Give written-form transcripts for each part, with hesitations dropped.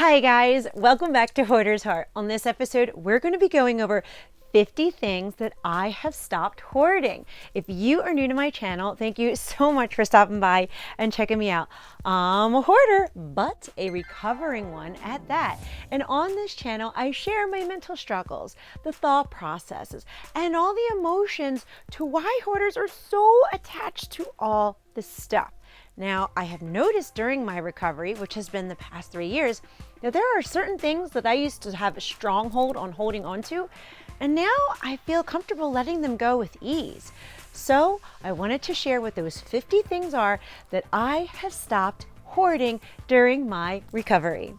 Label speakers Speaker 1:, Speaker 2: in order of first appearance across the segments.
Speaker 1: Hi guys, welcome back to Hoarder's Heart. On this episode, we're going to be going over 50 things that I have stopped hoarding. If you are new to my channel, thank you so much for stopping by and checking me out. I'm a hoarder, but a recovering one at that. And on this channel, I share my mental struggles, the thought processes, and all the emotions to why hoarders are so attached to all this stuff. Now, I have noticed during my recovery, which has been the past 3 years, that there are certain things that I used to have a stronghold on holding on to, and now I feel comfortable letting them go with ease. So I wanted to share what those 50 things are that I have stopped hoarding during my recovery.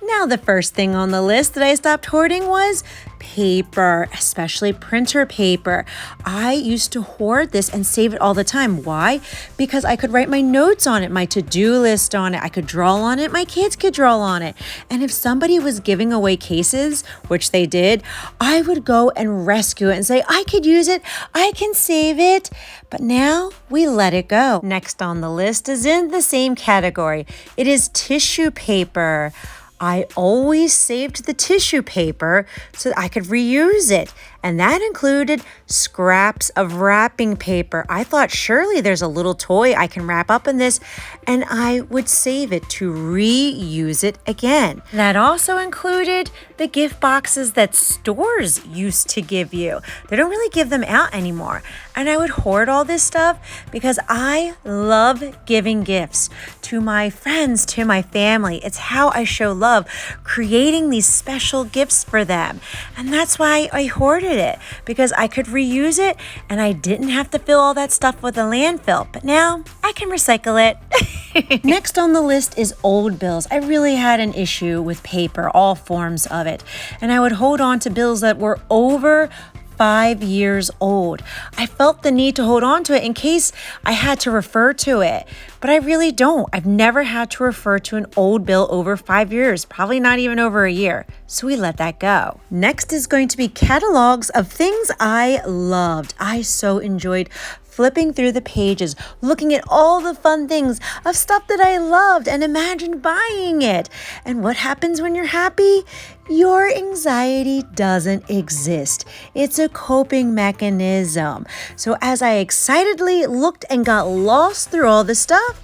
Speaker 1: Now, the first thing on the list that I stopped hoarding was paper, especially printer paper. I used to hoard this and save it all the time. Why? Because I could write my notes on it, my to-do list on it. I could draw on it. My kids could draw on it. And if somebody was giving away cases, which they did, I would go and rescue it and say, I could use it. I can save it. But now we let it go. Next on the list is in the same category. It is tissue paper. I always saved the tissue paper so that I could reuse it. And that included scraps of wrapping paper. I thought surely there's a little toy I can wrap up in this, and I would save it to reuse it again. That also included the gift boxes that stores used to give you. They don't really give them out anymore. And I would hoard all this stuff because I love giving gifts to my friends, to my family. It's how I show love, creating these special gifts for them. And that's why I hoarded it, because I could reuse it and I didn't have to fill all that stuff with a landfill. But now I can recycle it. Next on the list is old bills. I really had an issue with paper, all forms of it. And I would hold on to bills that were over 5 years old. I felt the need to hold on to it in case I had to refer to it, but I really don't. I've never had to refer to an old bill over 5 years, probably not even over a year. So we let that go. Next is going to be catalogs of things I loved. I so enjoyed flipping through the pages, looking at all the fun things of stuff that I loved and imagined buying it. And what happens when you're happy? Your anxiety doesn't exist. It's a coping mechanism. So as I excitedly looked and got lost through all the stuff,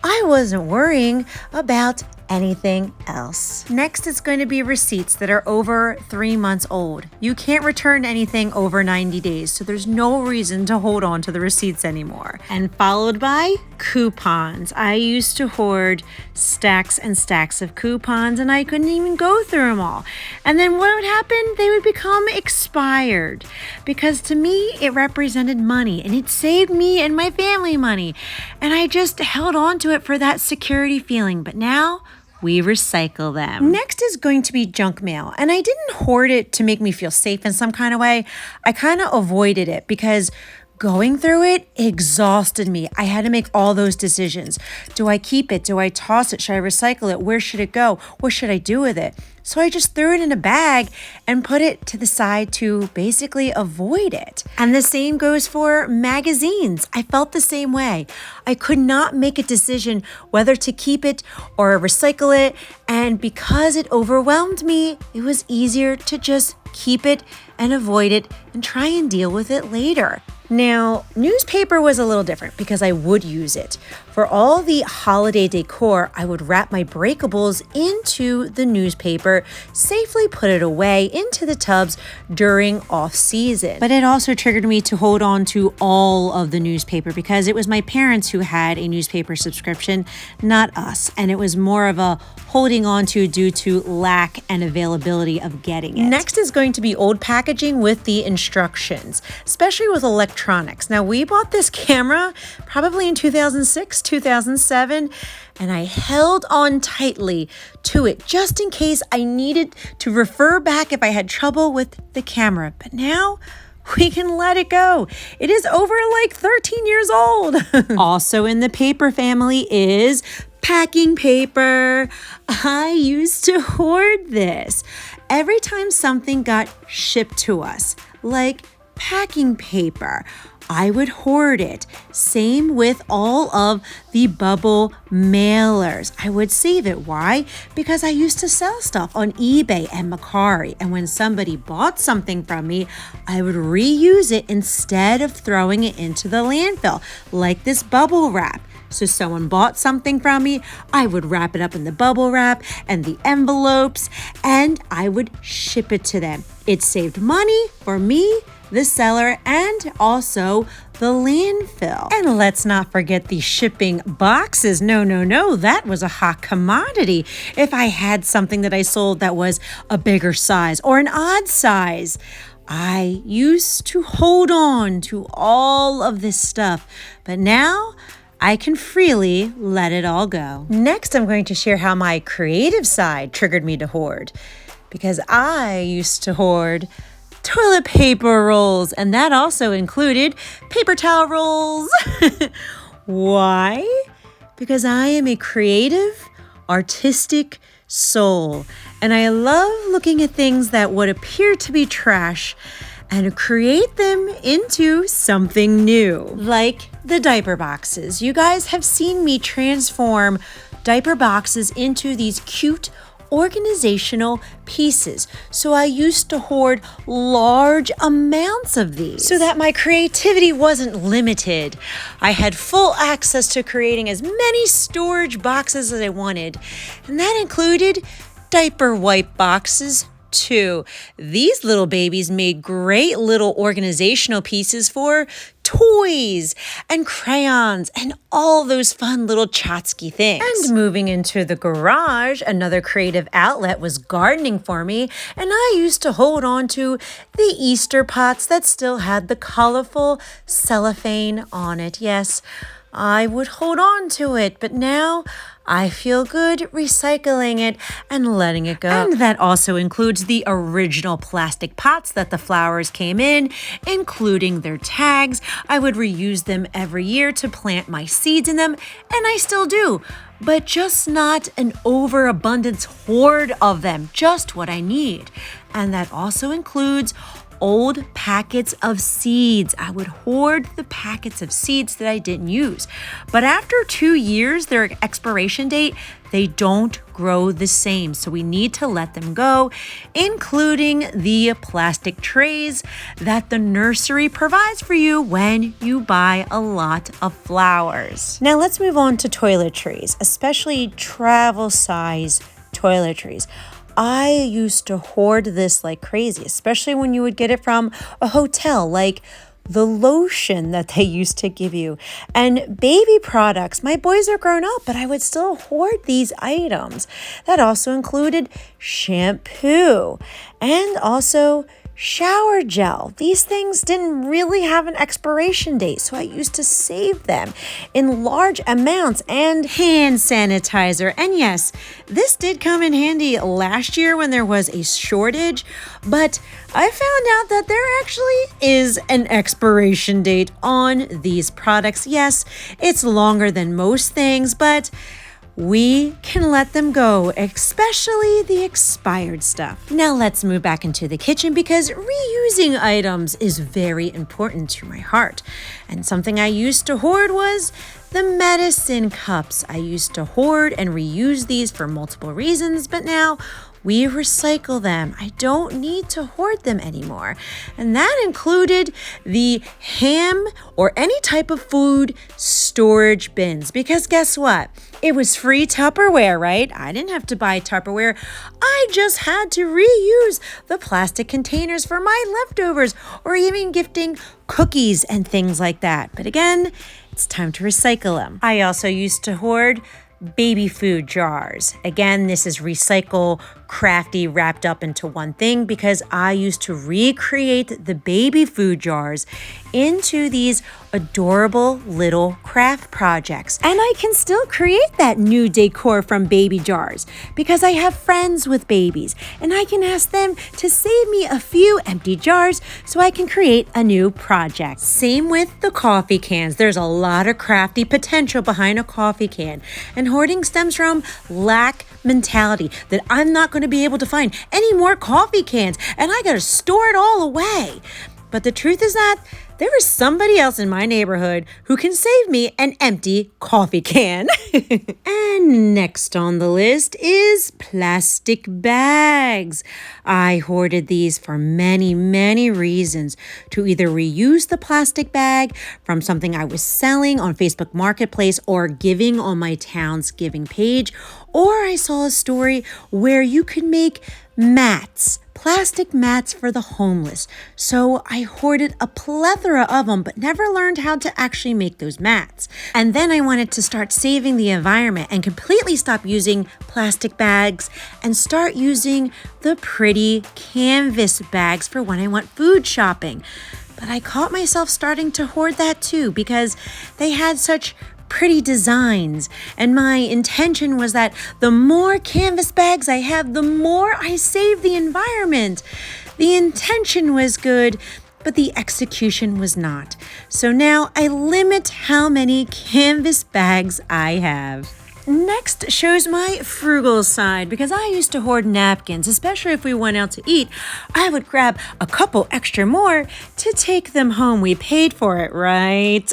Speaker 1: I wasn't worrying about anything else. Next is going to be receipts that are over 3 months old. You can't return anything over 90 days, so there's no reason to hold on to the receipts anymore. And followed by coupons. I used to hoard stacks and stacks of coupons, and I couldn't even go through them all. And then what would happen? They would become expired, because to me it represented money and it saved me and my family money. And I just held on to it for that security feeling. But now we recycle them. Next is going to be junk mail. And I didn't hoard it to make me feel safe in some kind of way. I kind of avoided it because going through it exhausted me. I had to make all those decisions. Do I keep it? Do I toss it? Should I recycle it? Where should it go? What should I do with it? So I just threw it in a bag and put it to the side to basically avoid it. And the same goes for magazines. I felt the same way. I could not make a decision whether to keep it or recycle it. And because it overwhelmed me, it was easier to just keep it and avoid it and try and deal with it later. Now, newspaper was a little different because I would use it. For all the holiday decor, I would wrap my breakables into the newspaper, safely put it away into the tubs during off season. But it also triggered me to hold on to all of the newspaper because it was my parents who had a newspaper subscription, not us. And it was more of a holding on to due to lack and availability of getting it. Next is going to be old packaging with the instructions, especially with electronics. Now, we bought this camera probably in 2006, 2007, and I held on tightly to it just in case I needed to refer back if I had trouble with the camera. But now we can let it go. It is over like 13 years old. Also in the paper family is packing paper. I used to hoard this. Every time something got shipped to us, like packing paper, I would hoard it. Same with all of the bubble mailers. I would save it. Why? Because I used to sell stuff on eBay and Mercari. And when somebody bought something from me, I would reuse it instead of throwing it into the landfill, like this bubble wrap. So someone bought something from me, I would wrap it up in the bubble wrap and the envelopes, and I would ship it to them. It saved money for me, the seller, and also the landfill. And let's not forget the shipping boxes. No, that was a hot commodity. If I had something that I sold that was a bigger size or an odd size, I used to hold on to all of this stuff, but now I can freely let it all go. Next, I'm going to share how my creative side triggered me to hoard, because I used to hoard toilet paper rolls, and that also included paper towel rolls. Why? Because I am a creative, artistic soul, and I love looking at things that would appear to be trash and create them into something new. Like the diaper boxes. You guys have seen me transform diaper boxes into these cute organizational pieces. So I used to hoard large amounts of these so that my creativity wasn't limited. I had full access to creating as many storage boxes as I wanted, and that included diaper wipe boxes too. These little babies made great little organizational pieces for toys and crayons and all those fun little Chotsky things. And moving into the garage, another creative outlet was gardening for me, and I used to hold on to the Easter pots that still had the colorful cellophane on it. Yes, I would hold on to it, but now I feel good recycling it and letting it go. And that also includes the original plastic pots that the flowers came in, including their tags. I would reuse them every year to plant my seeds in them, and I still do, but just not an overabundance hoard of them, just what I need. And that also includes old packets of seeds. I would hoard the packets of seeds that I didn't use. But after 2 years, their expiration date, they don't grow the same. So we need to let them go, including the plastic trays that the nursery provides for you when you buy a lot of flowers. Now let's move on to toiletries, especially travel size toiletries. I used to hoard this like crazy, especially when you would get it from a hotel, like the lotion that they used to give you, and baby products. My boys are grown up, but I would still hoard these items. That also included shampoo and also shower gel. These things didn't really have an expiration date, so I used to save them in large amounts. And hand sanitizer. And yes, this did come in handy last year when there was a shortage, but I found out that there actually is an expiration date on these products. Yes, it's longer than most things, but we can let them go, especially the expired stuff. Now let's move back into the kitchen, because reusing items is very important to my heart. And something I used to hoard was the medicine cups. I used to hoard and reuse these for multiple reasons, but now we recycle them. I don't need to hoard them anymore. And that included the ham or any type of food storage bins, because guess what? It was free Tupperware, right? I didn't have to buy Tupperware. I just had to reuse the plastic containers for my leftovers, or even gifting cookies and things like that. But again, it's time to recycle them. I also used to hoard baby food jars. Again, this is recycle, crafty, wrapped up into one thing, because I used to recreate the baby food jars into these adorable little craft projects. And I can still create that new decor from baby jars, because I have friends with babies, and I can ask them to save me a few empty jars so I can create a new project. Same with the coffee cans. There's a lot of crafty potential behind a coffee can, and hoarding stems from lack mentality, that I'm not going to be able to find any more coffee cans and I got to store it all away. But the truth is that there is somebody else in my neighborhood who can save me an empty coffee can. And next on the list is plastic bags. I hoarded these for many, many reasons. To either reuse the plastic bag from something I was selling on Facebook Marketplace or giving on my town's giving page, or I saw a story where you could make mats, plastic mats for the homeless. So I hoarded a plethora of them, but never learned how to actually make those mats. And then I wanted to start saving the environment and completely stop using plastic bags and start using the pretty canvas bags for when I went food shopping. But I caught myself starting to hoard that too because they had such pretty designs, and my intention was that the more canvas bags I have, the more I save the environment. The intention was good, but the execution was not. So now I limit how many canvas bags I have. Next shows my frugal side, because I used to hoard napkins, especially if we went out to eat. I would grab a couple extra more to take them home. We paid for it, right?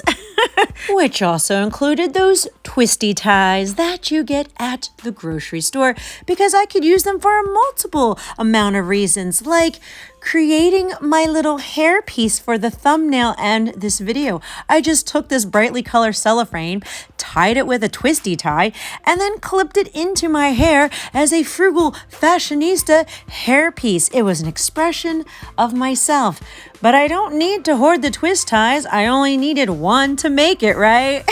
Speaker 1: Which also included those twisty ties that you get at the grocery store, because I could use them for a multiple amount of reasons, like creating my little hair piece for the thumbnail and this video. I just took this brightly colored cellophane, tied it with a twisty tie, and then clipped it into my hair as a frugal fashionista hair piece. It was an expression of myself. But I don't need to hoard the twist ties. I only needed one to make it, right?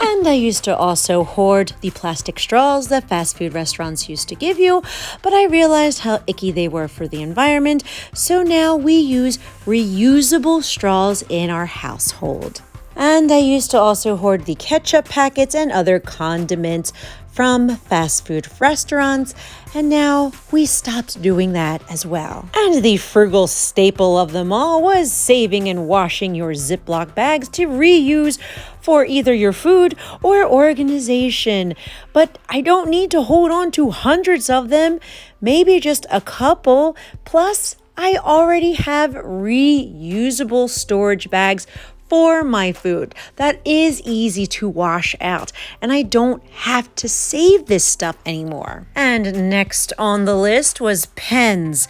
Speaker 1: And I used to also hoard the plastic straws that fast food restaurants used to give you, but I realized how icky they were for the environment, so now we use reusable straws in our household. And I used to also hoard the ketchup packets and other condiments from fast food restaurants, and now we stopped doing that as well. And the frugal staple of them all was saving and washing your Ziploc bags to reuse for either your food or organization. But I don't need to hold on to hundreds of them, maybe just a couple. Plus, I already have reusable storage bags for my food that is easy to wash out, and I don't have to save this stuff anymore. And next on the list was pens.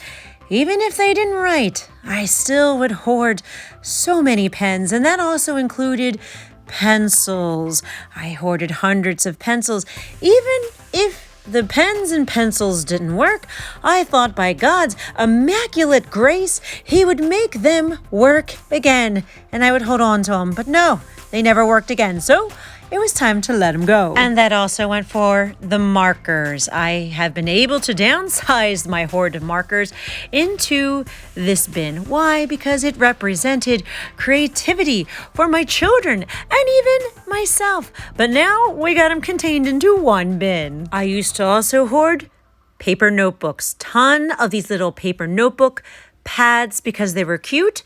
Speaker 1: Even if they didn't write, I still would hoard so many pens, and that also included pencils. I hoarded hundreds of pencils. Even if the pens and pencils didn't work, I thought by God's immaculate grace, He would make them work again, and I would hold on to them. But no, they never worked again, so it was time to let them go. And that also went for the markers. I have been able to downsize my hoard of markers into this bin. Why? Because it represented creativity for my children and even myself. But now we got them contained into one bin. I used to also hoard paper notebooks. Ton of these little paper notebook pads because they were cute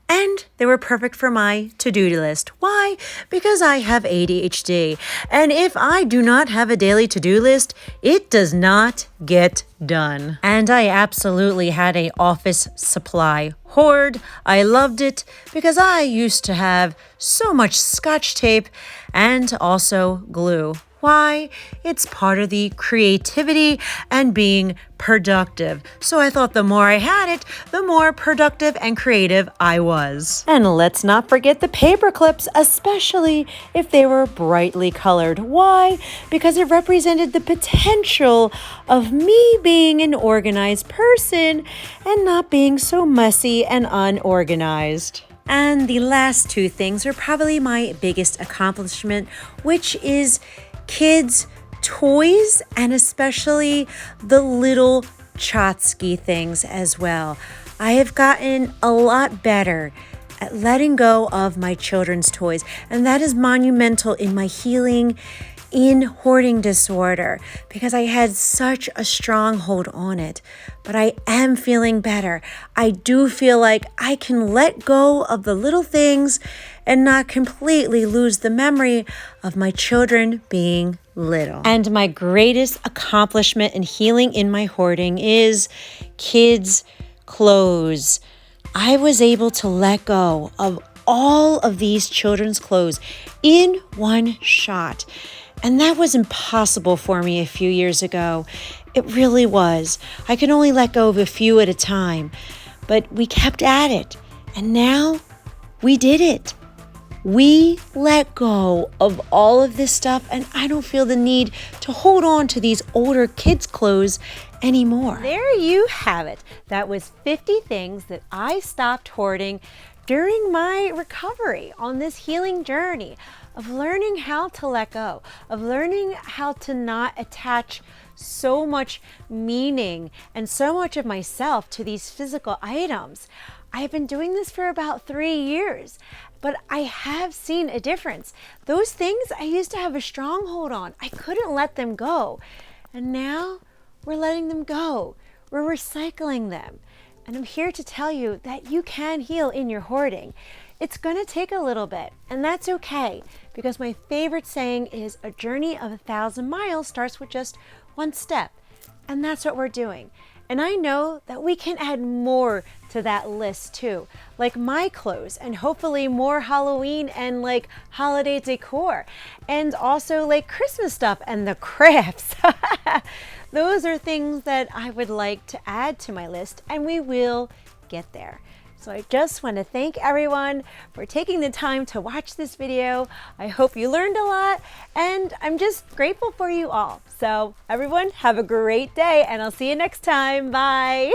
Speaker 1: and they were perfect for my to-do list. Why? Because I have ADHD, and if I do not have a daily to-do list, it does not get done. And I absolutely had a office supply hoard. I loved it because I used to have so much Scotch tape and also glue. Why? It's part of the creativity and being productive. So I thought the more I had it, the more productive and creative I was. And let's not forget the paper clips, especially if they were brightly colored. Why? Because it represented the potential of me being an organized person and not being so messy and unorganized. And the last two things are probably my biggest accomplishment, which is kids' toys, and especially the little tchotchke things as well. I have gotten a lot better at letting go of my children's toys, and that is monumental in my healing in hoarding disorder because I had such a strong hold on it. But I am feeling better. I do feel like I can let go of the little things and not completely lose the memory of my children being little. And my greatest accomplishment in healing in my hoarding is kids' clothes. I was able to let go of all of these children's clothes in one shot. And that was impossible for me a few years ago. It really was. I could only let go of a few at a time, but we kept at it. And now we did it. We let go of all of this stuff, and I don't feel the need to hold on to these older kids' clothes anymore. There you have it. That was 50 things that I stopped hoarding during my recovery on this healing journey of learning how to let go, of learning how to not attach so much meaning and so much of myself to these physical items. I have been doing this for about 3 years, but I have seen a difference. Those things I used to have a stronghold on, I couldn't let them go. And now we're letting them go. We're recycling them. And I'm here to tell you that you can heal in your hoarding. It's gonna take a little bit, and that's okay, because my favorite saying is a journey of 1,000 miles starts with just one step. And that's what we're doing. And I know that we can add more to that list too, like my clothes, and hopefully more Halloween and like holiday decor, and also like Christmas stuff and the crafts. Those are things that I would like to add to my list, and we will get there. So I just want to thank everyone for taking the time to watch this video. I hope you learned a lot, and I'm just grateful for you all. So everyone, have a great day, and I'll see you next time. Bye.